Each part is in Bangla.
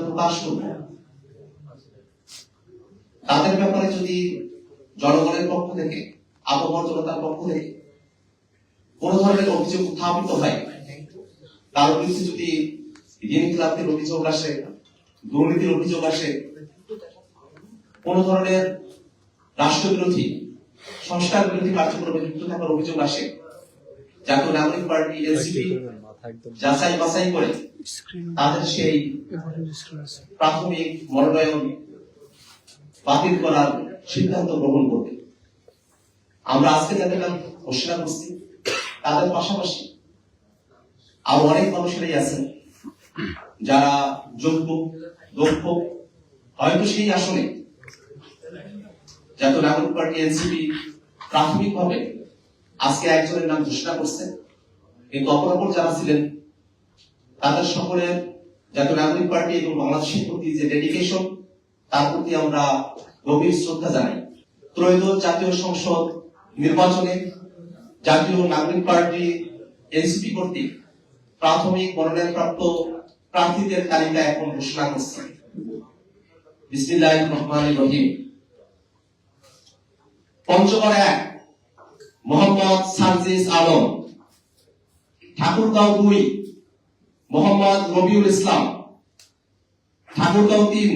প্রকাশ করব। তাদের ব্যাপারে যদি জনগণের পক্ষ থেকে, আপামর জনতার পক্ষ থেকে কোন ধরনের অভিযোগ উত্থাপিত হয়, তার বিরুদ্ধে যদি ঋণ খেলাপির অভিযোগ আসে, দুর্নীতির অভিযোগ আসে, কোন ধরনের রাষ্ট্রবিরোধী, সংস্কার বিরোধী কার্যক্রমে যুক্ত থাকার অভিযোগ আসে, জাতীয় নাগরিক পার্টি এনসিপি যাচাই বাছাই করে তাদের সেই প্রাথমিক মনোনয়ন বাতিল করার সিদ্ধান্ত গ্রহণ করবে। আমরা আজকে যাদের নাম ঘোষণা করছি, তাদের পাশাপাশি আরো অনেক মানুষেরাই আছেন যারা যোগ্য, দক্ষ, হয়তো সেই আসনে জাতীয় নাগরিক পার্টি এনসিপি প্রাথমিকভাবে আজকে একজনের নাম ঘোষণা করছে, কিন্তু অপরাপর যারা ছিলেন তাদের সকলের জাতীয় নাগরিক পার্টি এবং বাংলাদেশের প্রতি যে ডেডিকেশন, তার প্রতি আমরা গভীর শ্রদ্ধা জানাই। ত্রয়োদশ জাতীয় সংসদ নির্বাচনে জাতীয় নাগরিক পার্টি এনসিপি কর্তৃক প্রাথমিক মনোনয়নপ্রাপ্ত প্রার্থীদের তালিকা এখন ঘোষণা করছে। বিসমিল্লাহির রহমানির রহিম। পঞ্চগড় 1 মোহাম্মদ সার্জিস আলম, ঠাকুরগাঁও 2 মোহাম্মদ রবিউল ইসলাম, ঠাকুরগাঁও 3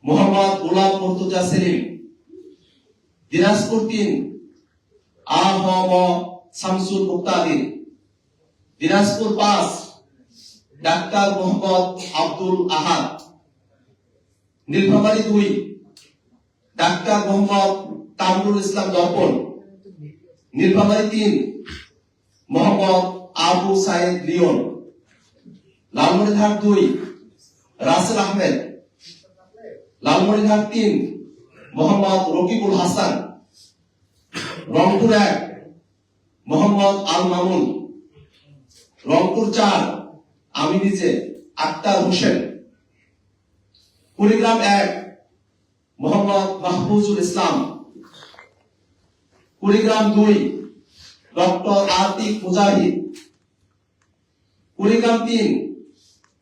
মোহাম্মদ গোলাম মুর্তজা সেলিম, দিনাজপুর 3 আ.হ.ম শামসুল মুক্তাদির, দিনাজপুর 5 ডাক্তার মোহাম্মদ আব্দুল আহাদ, নীলফামারী 2 ডাক্তার মোহাম্মদ কামরুল ইসলাম দর্পণ, নীলফামারী 3 মোহাম্মদ আবু সাইদ লিওন, লালমনিরহাট 2 রাসেল আহমেদ, লালমনিরহাট 3 মোহাম্মদ রকিবুল হাসান, রংপুর 1 মোহাম্মদ আল মামুন, রংপুর 4 আমি নিজে আক্তার হোসেন, কুড়িগ্রাম 1 মোহাম্মদ মাহফুজুল ইসলাম, কুড়িগ্রাম 2 ডক্টর আতিক মুজাহিদ, Kurigram 3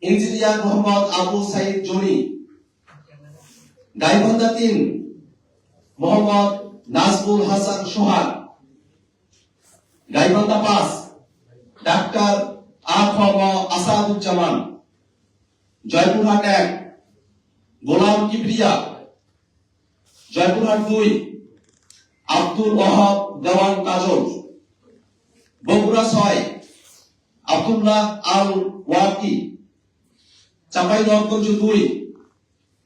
engineer Mohammad Abu Saeed Johnny, Gaibandha 3 Mohammad Nazbul Hasan Sohag, Gaibandha 5 doctor আ.খ.ম Asaduzzaman, Joypurhat 1 গোলাম কিবরিয়া, জয়পুরহাট 2 আব্দুল ওয়াহাব দেওয়ান কাজল, বগুড়া 6 আব্দুল্লাহ আল ওয়াকি, চাঁপাইনবাবগঞ্জ 2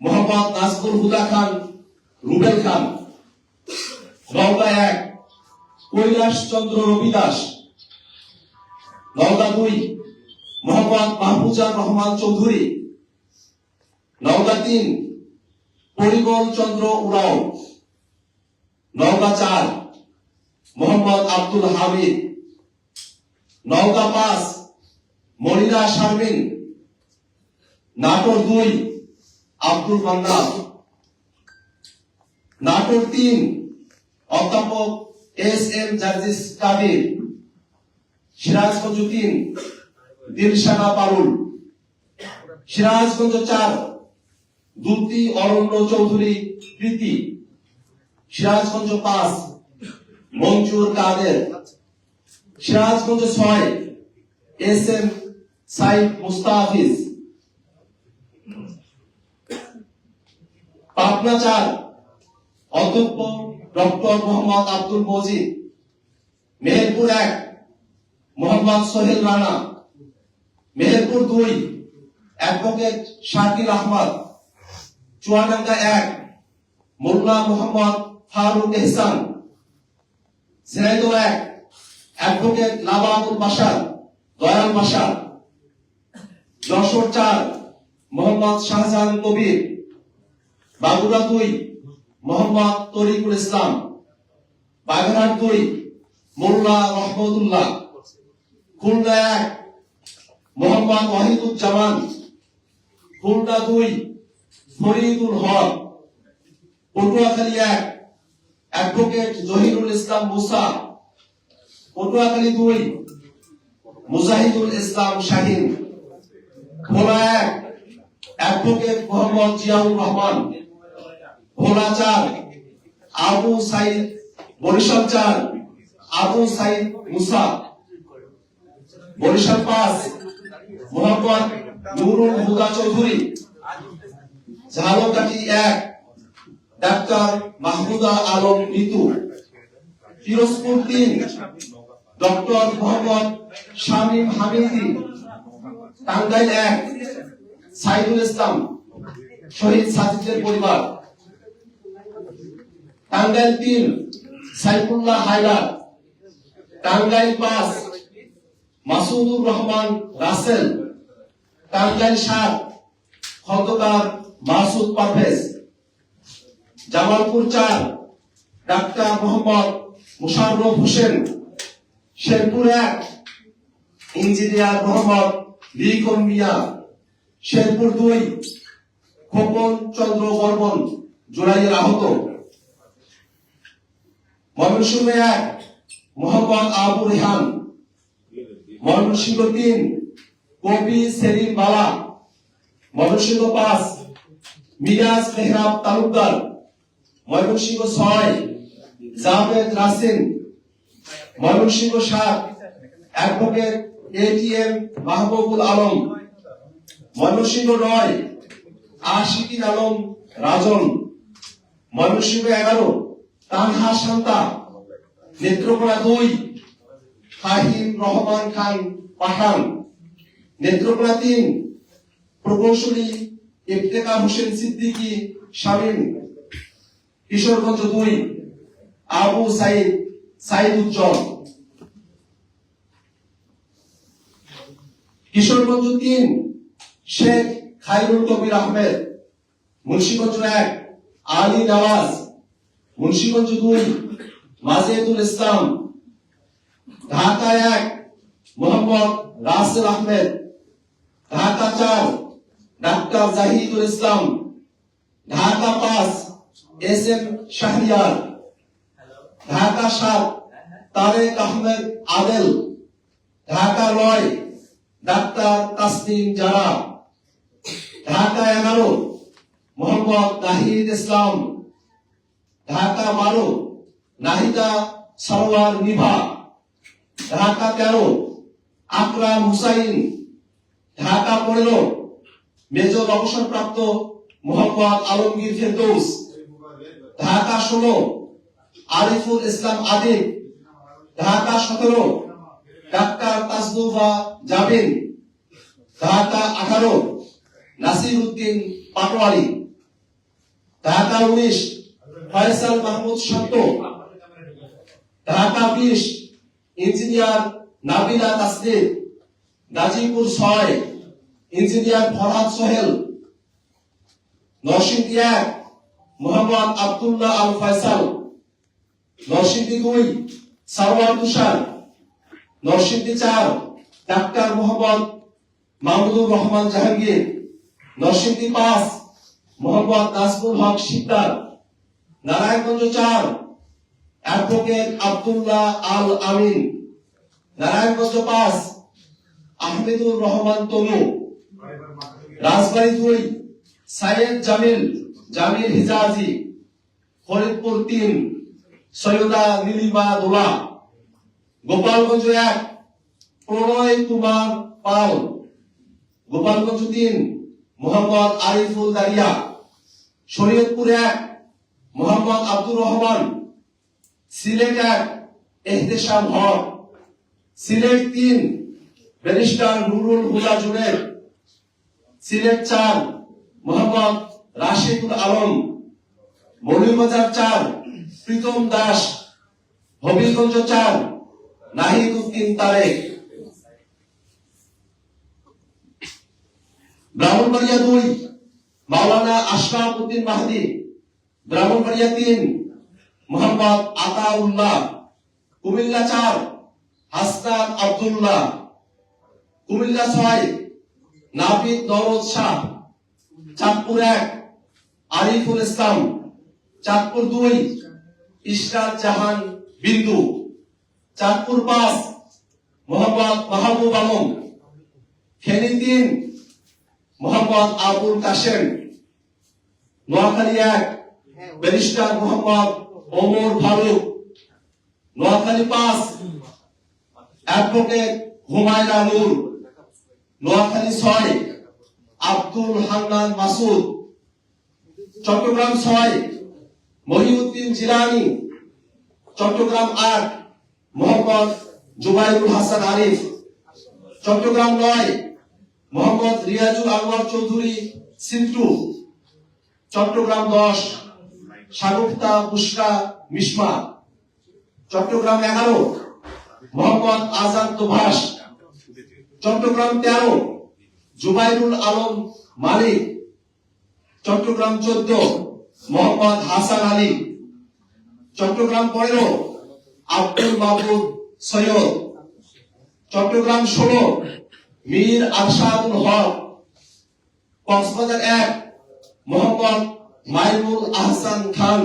মোহাম্মদ নাজবুল হুদা খান রুবেল খান, নওগাঁ 1 কৈলাস চন্দ্র রবি দাস, নওগাঁ 2 মোহাম্মদ মাহফুজার রহমান চৌধুরী, নওগাঁ 3 পরিমল চন্দ্র উরাও, নওগাঁ 4 মোহাম্মদ আব্দুল হামিদ, নওগাঁ 5 মনিরা শারমিন, নাটোর 2 আব্দুল মান্নান, নাটোর 3 অধ্যাপক এস.এম. জার্জিস কাদির, সিরাজগঞ্জ 3 দিলশানা পারুল, সিরাজগঞ্জ 4 দুতি অরণ্য চৌধুরী প্রীতি, সিরাজগঞ্জ 5 মঞ্জুর কাদের, সিরাজগঞ্জ 6 এস.এম. সাইদ মুস্তাফিজ, পাবনা 4 অধ্যক্ষ ডক্টর মোহাম্মদ আব্দুল মজিদ, মেহেরপুর 1 মোহাম্মদ সোহেল রানা, মেহেরপুর 2 অ্যাডভোকেট শাকিল আহমদ, চুয়াডাঙ্গা 1 মোল্লা মোহাম্মদ ফারুক এহসান, ঝিনাইদহ 1 অ্যাডভোকেট লাবাবুল বাশার দয়াল বাশার, যশোর 4 মোহাম্মদ শাহজাহান কবির, বাগুড়া 2 মোহাম্মদ তরিকুল ইসলাম, Bagerhat 2 Mollah Rahmatullah, Khulna 1 Mohammad Wahiduzzaman, Khulna 2 Faridul Haque, Patuakhali 1 advocate Zahirul Islam Musa, Patuakhali 2 Mujahidul Islam Shahin, Bhola 1 advocate Mohammad Ziaur Rahman, Bhola 4, Abu Sayed, Barishal 4, Abu Sayed Musa, Barishal 5, Mohammad Nurul Huda Chowdhury, Jhalakathi 1, doctor Mahmuda Alam Nitu, Pirojpur 3, doctor Mohammad Shamim Hamidi, Tangail 1, Saidul Islam, শহীদ সাজিদের পরিবার, টাঙ্গাইল 3, সাইফুল্লাহ হায়দার, টাঙ্গাইল 5, মাসুদুর রহমান রাসেল, টাঙ্গাইল 7, খন্দকার মাসুদ পারভেজ, জামালপুর 4, ডাক্তার মোহাম্মদ মুশাররফ হোসেন, শেরপুর 1, ইঞ্জিনিয়ার মোহাম্মদ লিখন মিয়া, শেরপুর 2, খোকন চন্দ্র বর্মন জুলাইয়ের আহত, ময়মনসিংহ 1, মোহাম্মদ আবু রেহান, ময়মনসিংহ 3, কবি সেলিম বালা, ময়মনসিংহ 5, মিরাজ মেহরাব তালুকদার, ময়মনসিংহ 6, জাভেদ রাসিন, ময়মনসিংহ 7, অ্যাডভোকেট এটিএম মাহবুবুল আলম, ময়মনসিংহ 9, আশিকিন আলম রাজন, ময়মনসিংহ 11, তানহা শান্তা, নেত্রকোনা 2, ফাহিম রহমান খান পাঠান, নেত্রকোনা 3, প্রকৌশলী ইফতেখার হোসেন সিদ্দিকী শামীম, কিশোরগঞ্জ 2, আবু সাইদ সাইদুজ্জল, কিশোরগঞ্জ 3, শেখ খায়রুল কবির আহমেদ, মুন্সিগঞ্জ 1, আলী নওয়াজ, মুন্সিগঞ্জ 2, মাজেদুল ইসলাম, ঢাকা 1, মোহাম্মদ রাসেল আহমেদ, ঢাকা 4, ডাক্তার জাহিদুল ইসলাম, Dhaka 5, S M Shahriar, Dhaka 7, Tarek Ahmed Adel, Dhaka 9, doctor Tasnim Zara, Dhaka 11, Mohammad Nahid Islam, Dhaka 12, Nahida Sarwar Niva, Dhaka 13, Akram Hussain, Dhaka 15, major অবসরপ্রাপ্ত Mohammad Alamgir Ferdous, Dhaka 16, Ariful Islam Adib, Dhaka 17, doctor Tajnuba Jabin, Dhaka 18, Nasir Uddin Patwari, Dhaka 19, Faisal Mahmud Shanto, Dhaka 20, engineer Nabila Tasnim, Gazipur 6, engineer Farhad Sohel, Narsingdi 1, Mohammad Abdullah Al Faisal, Narsingdi 2, Sarwar তুষার, নরসিংদী 4, ডাক্তার মোহাম্মদ মাহমুদুর রহমান জাহাঙ্গীর, নরসিংদী 5, মোহাম্মদ নাজমুল হক শিকদার, নারায়ণগঞ্জ 4, অ্যাডভোকেট আব্দুল্লাহ আল আমিন, নারায়ণগঞ্জ 5, আহমেদুর রহমান তনু, রাজবাড়ী 2, সাইয়েদ জামিল হিজাজি, ফরিদপুর 3, সৈয়দা নীলিমা দোলা, গোপালগঞ্জ 1, প্রণয় কুমার পাল, গোপালগঞ্জ 3, মোহাম্মদ আরিফুল দারিয়া, শরীয়তপুর 1, মোহাম্মদ আব্দুর রহমান, সিলেট 1, এহতেশাম হক, সিলেট 3, ব্যারিস্টার নুরুল হুদা জুনেদ, সিলেট 4, মোহাম্মদ রাশিদুল আলম, মৌলভীবাজার 4, প্রীতম দাস, হবিগঞ্জ 4, নাহিদ উদ্দিন তারেক, ব্রাহ্মণবাড়িয়া 2, মাওলানা আশরাফ উদ্দিন মাহদি, ব্রাহ্মণবাড়িয়া 3, মোহাম্মদ আতাউল্লাহ, কুমিল্লা 4, হাসনাত আব্দুল্লাহ, কুমিল্লা 6, নাবিদ দৌলত শাহ, চাঁদপুর 1, আরিফুল ইসলাম, চাঁদপুর 2, ইশরাত জাহান বিন্দু, চাঁদপুর 5, মোহাম্মদ মাহবুব আলম, ফেনী 3, মোহাম্মদ আবুল কাশেম। নোয়াখালী 1 ব্যারিস্টার মোহাম্মদ ওমর ফারুক। নোয়াখালী 5 অ্যাডভোকেট হুমায়রা নূর। নোয়াখালী 6 আব্দুল হান্নান মাসুদ। চট্টগ্রাম 6 মহিউদ্দিন জিলানী। চট্টগ্রাম 8 মোহাম্মদ জুবাইরুল হাসান আরিফ। চট্টগ্রাম 9 মোহাম্মদ রিয়াজুল আনোয়ার চৌধুরী সিন্টু। চট্টগ্রাম 10 শাগুফতা বুশরা মিশমা। চট্টগ্রাম 11 মোহাম্মদ আজাদ দোভাষ। চট্টগ্রাম 13 জুবাইরুল আলম মালিক। চট্টগ্রাম 14 মোহাম্মদ হাসান আলী। চট্টগ্রাম 15 আব্দুল মাহবুব সৈয়দ। চট্টগ্রাম 16 মীর আরশাদুল হক। কক্সবাজার 1 মোহাম্মদ মাইমুল আহসান খান।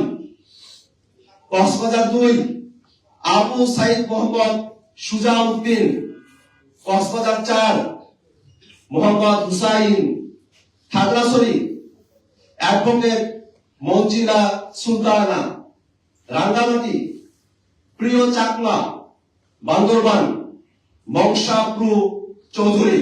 কক্সবাজার 2 আবু সাইদ মোহাম্মদ সুজাউদ্দিন। কক্সবাজার 4 মোহাম্মদ হুসাইন। খাগড়াছড়ি অ্যাডভোকেট মঞ্জিলা সুলতানা। রাঙ্গামাটি প্রিয় চাকমা। বান্দরবান মংসাপ্রু চৌধুরী।